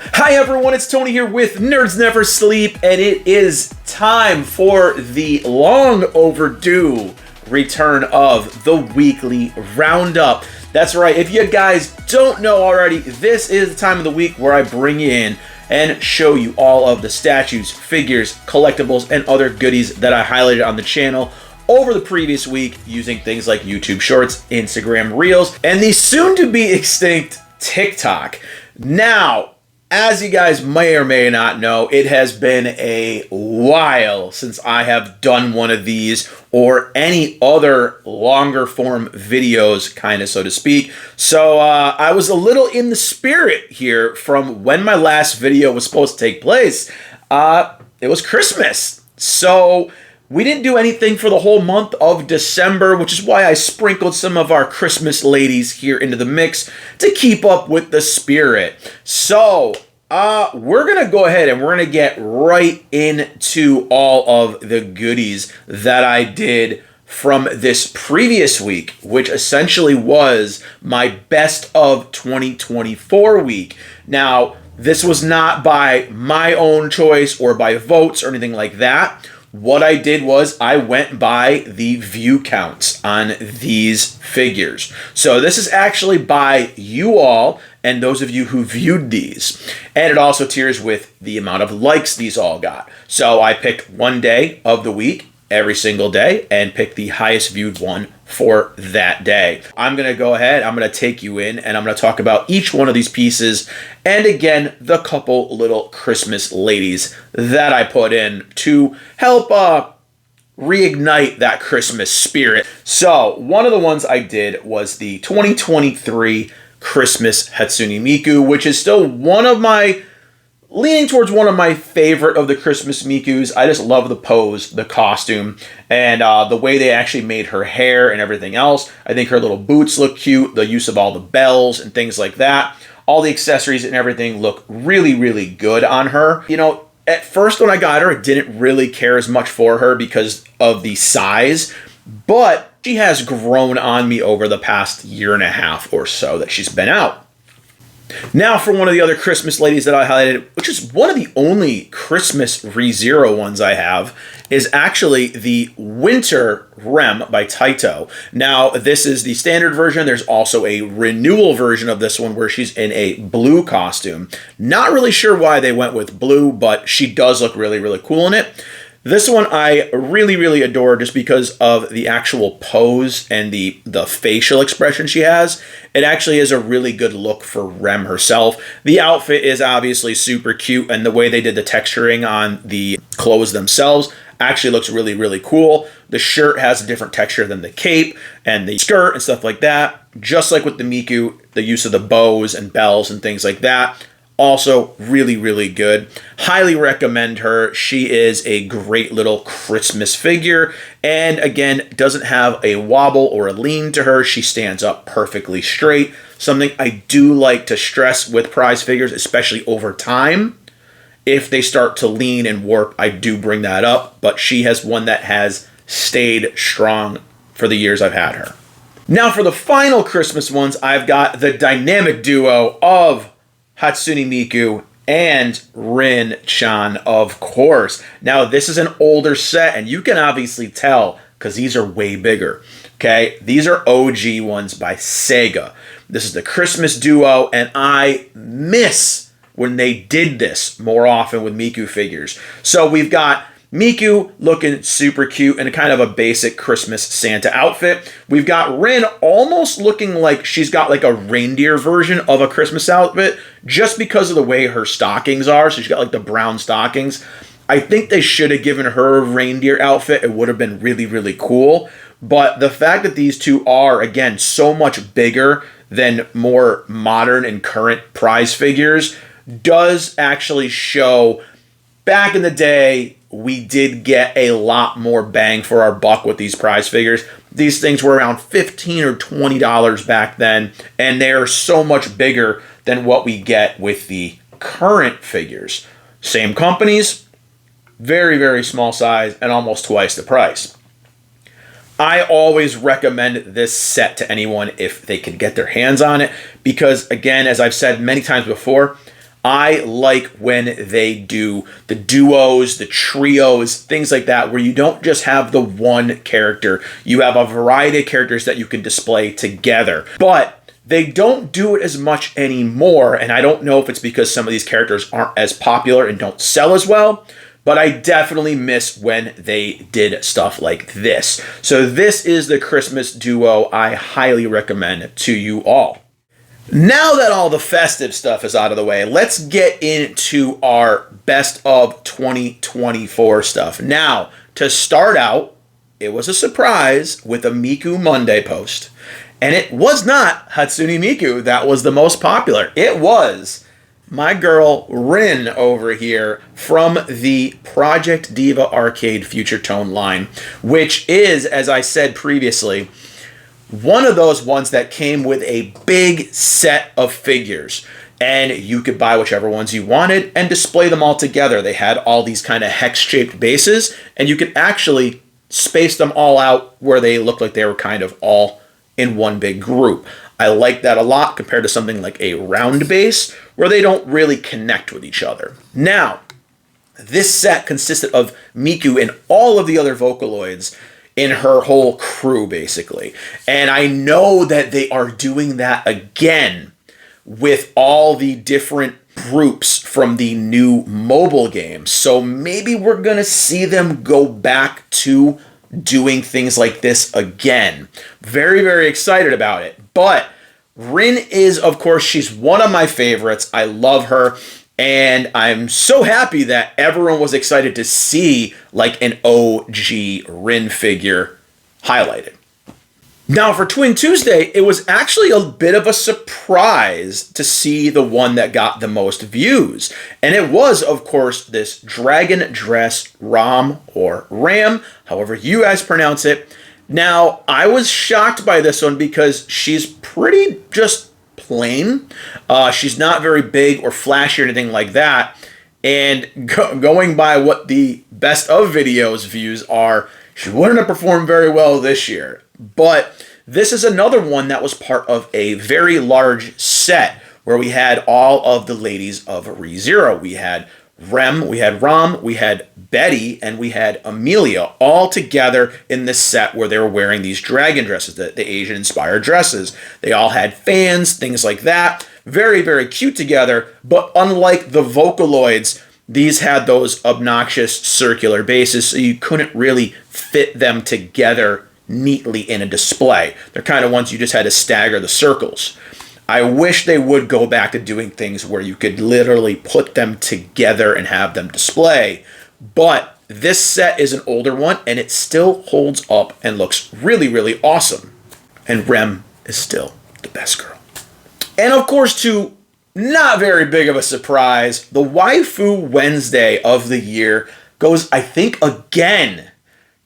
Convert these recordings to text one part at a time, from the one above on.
Hi everyone, it's Tony here with Nerds Never Sleep, and it is time for the long overdue return of the Weekly Roundup. That's right, if you guys don't know already, this is the time of the week where I bring you in and show you all of the statues, figures, collectibles, and other goodies that I highlighted on the channel over the previous week using things like YouTube Shorts, Instagram Reels, and the soon-to-be extinct TikTok. Now, as you guys may or may not know, it has been a while since I have done one of these or any other longer form videos, kind of so to speak. So I was a little in the spirit here from when my last video was supposed to take place. It was Christmas. So we didn't do anything for the whole month of December, which is why I sprinkled some of our Christmas ladies here into the mix to keep up with the spirit. So, we're going to go ahead and we're going to get right into all of the goodies that I did from this previous week, which essentially was my best of 2024 week. Now, this was not by my own choice or by votes or anything like that. What I did was I went by the view counts on these figures. So this is actually by you all and those of you who viewed these. And it also tiers with the amount of likes these all got. So I picked one day of the week every single day and picked the highest viewed one for that day. I'm going to go ahead, I'm going to take you in, and I'm going to talk about each one of these pieces, and again, the couple little Christmas ladies that I put in to help reignite that Christmas spirit. So, one of the ones I did was the 2023 Christmas Hatsune Miku, which is still leaning towards one of my favorite of the Christmas Mikus. I just love the pose, the costume, and the way they actually made her hair and everything else. I think her little boots look cute, the use of all the bells and things like that. All the accessories and everything look really, really good on her. You know, at first when I got her, I didn't really care as much for her because of the size, but she has grown on me over the past year and a half or so that she's been out. Now for one of the other Christmas ladies that I highlighted, which is one of the only Christmas ReZero ones I have, is actually the Winter Rem by Taito. Now this is the standard version. There's also a renewal version of this one where she's in a blue costume. Not really sure why they went with blue, but she does look really, really cool in it. This one I really, really adore just because of the actual pose and the facial expression she has. It actually is a really good look for Rem herself. The outfit is obviously super cute, and the way they did the texturing on the clothes themselves actually looks really, really cool. The shirt has a different texture than the cape and the skirt and stuff like that. Just like with the Miku, the use of the bows and bells and things like that. Also really, really good. Highly recommend her. She is a great little Christmas figure. And again, doesn't have a wobble or a lean to her. She stands up perfectly straight. Something I do like to stress with prize figures, especially over time. If they start to lean and warp, I do bring that up. But she has one that has stayed strong for the years I've had her. Now for the final Christmas ones, I've got the dynamic duo of Hatsune Miku and Rin-chan, of course. Now, this is an older set, and you can obviously tell because these are way bigger, okay? These are OG ones by Sega. This is the Christmas duo, and I miss when they did this more often with Miku figures. So we've got Miku looking super cute in a kind of a basic Christmas Santa outfit. We've got Rin almost looking like she's got like a reindeer version of a Christmas outfit just because of the way her stockings are. So she's got like the brown stockings. I think they should have given her a reindeer outfit. It would have been really, really cool. But the fact that these two are, again, so much bigger than more modern and current prize figures does actually show back in the day, we did get a lot more bang for our buck with these prize figures. These things were around $15 or $20 back then, and they're so much bigger than what we get with the current figures. Same companies, very, very small size, and almost twice the price. I always recommend this set to anyone if they can get their hands on it, because again, as I've said many times before, I like when they do the duos, the trios, things like that, where you don't just have the one character. You have a variety of characters that you can display together. But they don't do it as much anymore, and I don't know if it's because some of these characters aren't as popular and don't sell as well, but I definitely miss when they did stuff like this. So this is the Christmas duo I highly recommend to you all. Now that all the festive stuff is out of the way, let's get into our best of 2024 stuff. Now, to start out, it was a surprise with a Miku Monday post. And it was not Hatsune Miku that was the most popular. It was my girl Rin over here from the Project Diva Arcade Future Tone line, which is, as I said previously, one of those ones that came with a big set of figures, and you could buy whichever ones you wanted and display them all together. They had all these kind of hex-shaped bases, and you could actually space them all out where they looked like they were kind of all in one big group. I like that a lot compared to something like a round base where they don't really connect with each other. Now, this set consisted of Miku and all of the other Vocaloids in her whole crew, basically. And I know that they are doing that again with all the different groups from the new mobile game. So maybe we're going to see them go back to doing things like this again. Very, very excited about it. But Rin is, of course, she's one of my favorites. I love her. And I'm so happy that everyone was excited to see like an OG Rin figure highlighted. Now for Twin Tuesday, it was actually a bit of a surprise to see the one that got the most views. And it was, of course, this Dragon Dress Ram or Ram, however you guys pronounce it. Now, I was shocked by this one because she's pretty just plain. She's not very big or flashy or anything like that. And going by what the best of videos views are, she wouldn't have performed very well this year. But this is another one that was part of a very large set where we had all of the ladies of ReZero. We had Rem, we had Ram, we had Betty, and we had Amelia all together in this set where they were wearing these dragon dresses, the Asian-inspired dresses. They all had fans, things like that. Very, very cute together, but unlike the Vocaloids, these had those obnoxious circular bases, so you couldn't really fit them together neatly in a display. They're kind of ones you just had to stagger the circles. I wish they would go back to doing things where you could literally put them together and have them display. But this set is an older one, and it still holds up and looks really, really awesome. And Rem is still the best girl. And of course, to not very big of a surprise, the Waifu Wednesday of the year goes, I think, again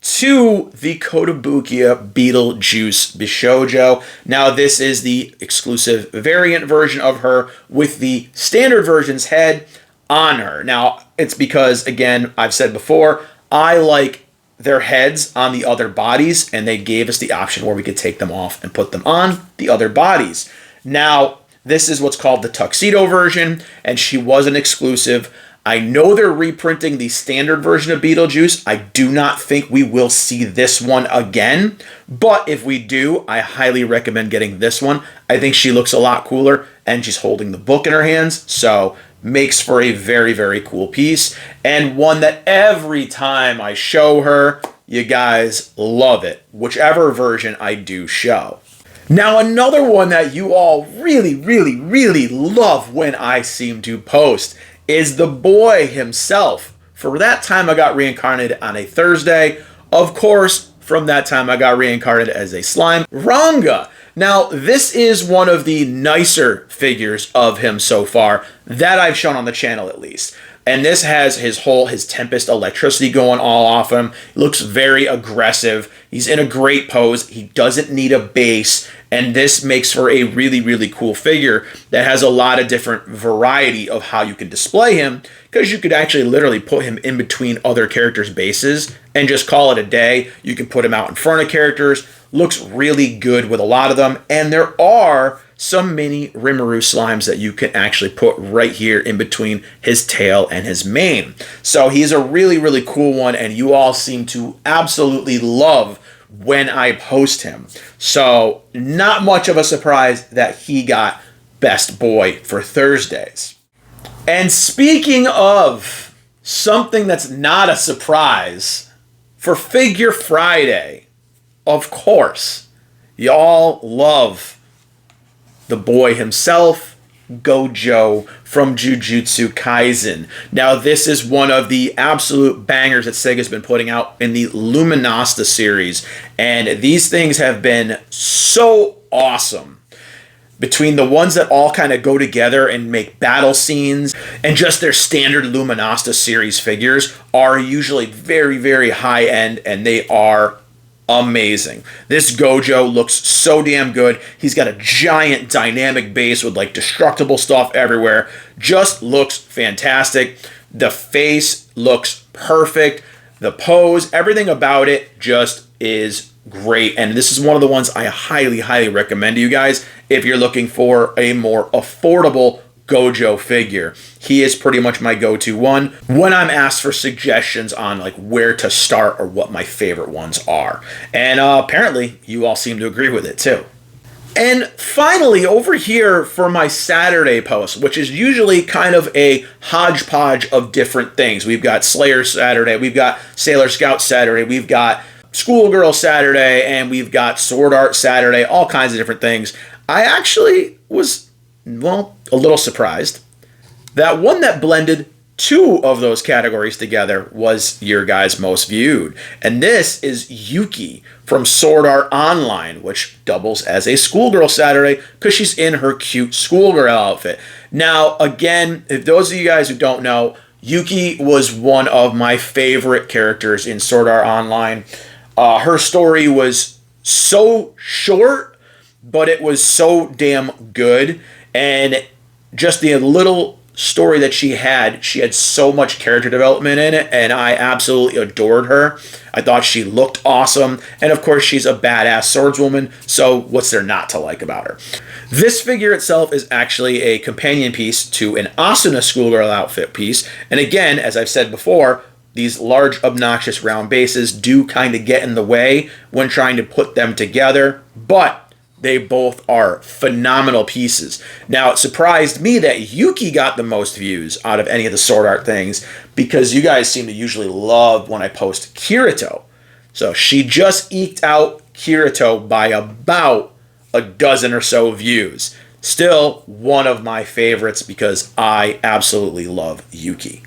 to the Kotobukiya Beetlejuice Bishoujo. Now, this is the exclusive variant version of her with the standard version's head on her. Now, it's because, again, I've said before, I like their heads on the other bodies, and they gave us the option where we could take them off and put them on the other bodies. Now, this is what's called the tuxedo version, and she was an exclusive. I know they're reprinting the standard version of Beetlejuice. I do not think we will see this one again, but if we do, I highly recommend getting this one. I think she looks a lot cooler, and she's holding the book in her hands, so makes for a very, very cool piece, and one that every time I show her, you guys love it, whichever version I do show. Now, another one that you all really, really, really love when I seem to post is the boy himself. For that time I got reincarnated on a Thursday. Of course, from that time I got reincarnated as a slime, Ranga. Now, this is one of the nicer figures of him so far that I've shown on the channel, at least. And this has his Tempest electricity going all off him. He looks very aggressive. He's in a great pose. He doesn't need a base. And this makes for a really, really cool figure that has a lot of different variety of how you can display him, because you could actually literally put him in between other characters' bases and just call it a day. You can put him out in front of characters. Looks really good with a lot of them. And there are some mini Rimuru slimes that you can actually put right here in between his tail and his mane. So he's a really, really cool one, and you all seem to absolutely love when I post him. So not much of a surprise that he got Best Boy for Thursdays. And speaking of something that's not a surprise, for Figure Friday, of course, y'all love the boy himself, Gojo from Jujutsu Kaisen. Now, this is one of the absolute bangers that Sega's been putting out in the Luminasta series, and these things have been so awesome. Between the ones that all kind of go together and make battle scenes, and just their standard Luminasta series figures are usually very, very high end, and they are amazing. This Gojo looks so damn good. He's got a giant dynamic base with like destructible stuff everywhere. Just looks fantastic. The face looks perfect. The pose, everything about it just is great. And this is one of the ones I highly, highly recommend to you guys if you're looking for a more affordable Gojo figure. He is pretty much my go-to one when I'm asked for suggestions on like where to start or what my favorite ones are. And apparently you all seem to agree with it too. And finally, over here for my Saturday post, which is usually kind of a hodgepodge of different things. We've got Slayer Saturday, we've got Sailor Scout Saturday, we've got Schoolgirl Saturday, and we've got Sword Art Saturday, all kinds of different things. I actually was, well, a little surprised that one that blended two of those categories together was your guys' most viewed. And this is Yuki from Sword Art Online, which doubles as a Schoolgirl Saturday because she's in her cute schoolgirl outfit. Now, again, if those of you guys who don't know, Yuki was one of my favorite characters in Sword Art Online. Her story was so short, but it was so damn good. And just the little story that she had so much character development in it, and I absolutely adored her. I thought she looked awesome, and of course she's a badass swordswoman, so what's there not to like about her? This figure itself is actually a companion piece to an Asuna schoolgirl outfit piece, and again, as I've said before, these large obnoxious round bases do kind of get in the way when trying to put them together, but they both are phenomenal pieces. Now, it surprised me that Yuki got the most views out of any of the Sword Art things because you guys seem to usually love when I post Kirito. So she just eked out Kirito by about a dozen or so views. Still one of my favorites because I absolutely love Yuki.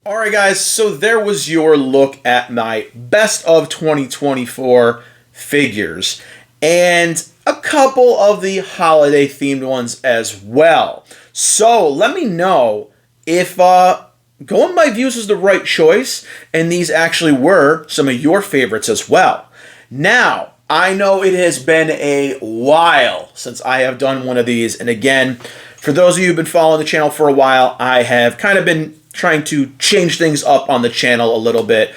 All right, guys, so there was your look at my best of 2024 figures. And a couple of the holiday themed ones as well. So let me know if going by views was the right choice and these actually were some of your favorites as well. Now, I know it has been a while since I have done one of these. And again, for those of you who've been following the channel for a while, I have kind of been trying to change things up on the channel a little bit.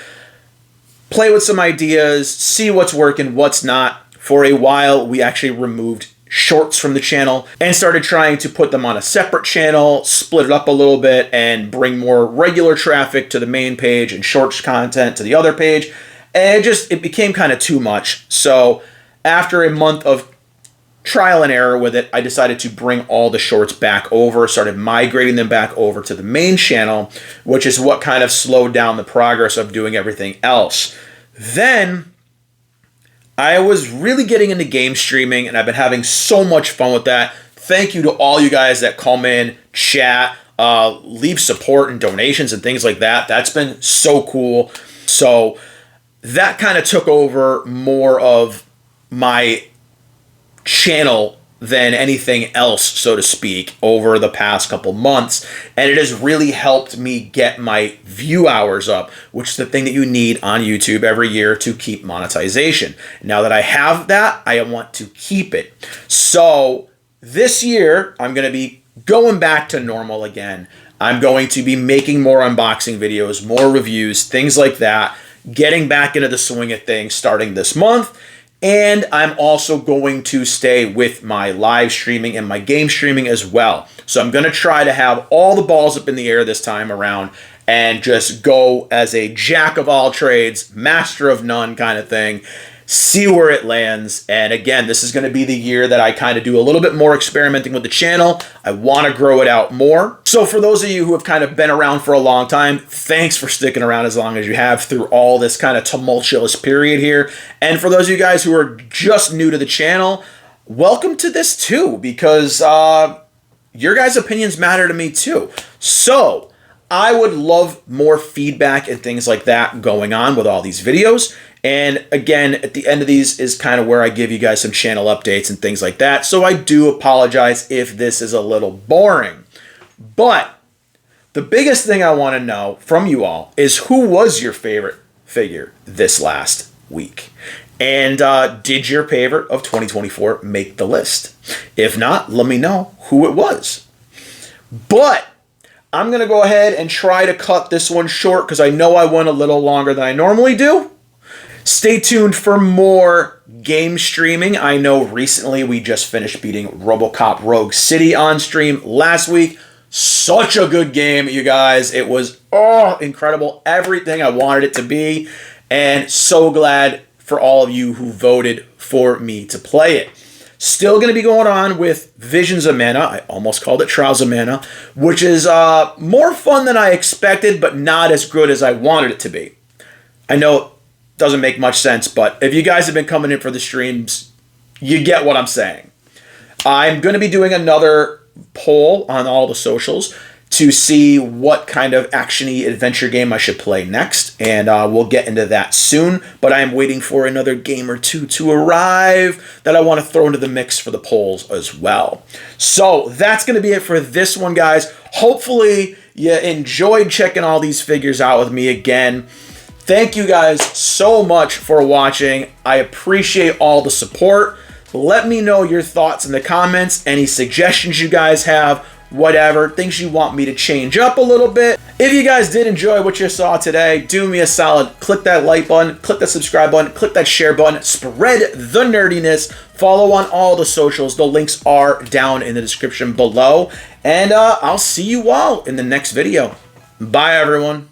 Play with some ideas, see what's working, what's not. For a while, we actually removed shorts from the channel and started trying to put them on a separate channel, split it up a little bit, and bring more regular traffic to the main page and shorts content to the other page. And it became kind of too much. So after a month of trial and error with it, I decided to bring all the shorts back over, started migrating them back over to the main channel, which is what kind of slowed down the progress of doing everything else. Then I was really getting into game streaming, and I've been having so much fun with that. Thank you to all you guys that come in, chat, leave support and donations and things like that. That's been so cool. So that kind of took over more of my channel than anything else, so to speak, over the past couple months. And it has really helped me get my view hours up, which is the thing that you need on YouTube every year to keep monetization. Now that I have that, I want to keep it. So this year, I'm going to be going back to normal again. I'm going to be making more unboxing videos, more reviews, things like that, getting back into the swing of things starting this month. And I'm also going to stay with my live streaming and my game streaming as well. So I'm going to try to have all the balls up in the air this time around and just go as a jack of all trades, master of none kind of thing. See where it lands. And again, this is going to be the year that I kind of do a little bit more experimenting with the channel. I want to grow it out more. So for those of you who have kind of been around for a long time, thanks for sticking around as long as you have through all this kind of tumultuous period here. And for those of you guys who are just new to the channel, welcome to this too, because your guys' opinions matter to me too. So I would love more feedback and things like that going on with all these videos. And again, at the end of these is kind of where I give you guys some channel updates and things like that. So I do apologize if this is a little boring. But the biggest thing I want to know from you all is, who was your favorite figure this last week? And did your favorite of 2024 make the list? If not, let me know who it was. But I'm going to go ahead and try to cut this one short because I know I went a little longer than I normally do. Stay tuned for more game streaming. I know recently we just finished beating RoboCop Rogue City on stream last week. Such a good game, you guys. It was incredible. Everything I wanted it to be. And so glad for all of you who voted for me to play it. Still going to be going on with Visions of Mana. I almost called it Trials of Mana, which is more fun than I expected, but not as good as I wanted it to be. I know it doesn't make much sense, but if you guys have been coming in for the streams, you get what I'm saying. I'm going to be doing another poll on all the socials to see what kind of action-y adventure game I should play next, and we'll get into that soon, but I'm waiting for another game or two to arrive that I want to throw into the mix for the polls as well. So that's going to be it for this one, guys. Hopefully you enjoyed checking all these figures out with me again. Thank you guys so much for watching. I appreciate all the support. Let me know your thoughts in the comments, any suggestions you guys have, whatever, things you want me to change up a little bit. If you guys did enjoy what you saw today, do me a solid. Click that like button, click that subscribe button, click that share button, spread the nerdiness, follow on all the socials. The links are down in the description below. And I'll see you all in the next video. Bye, everyone.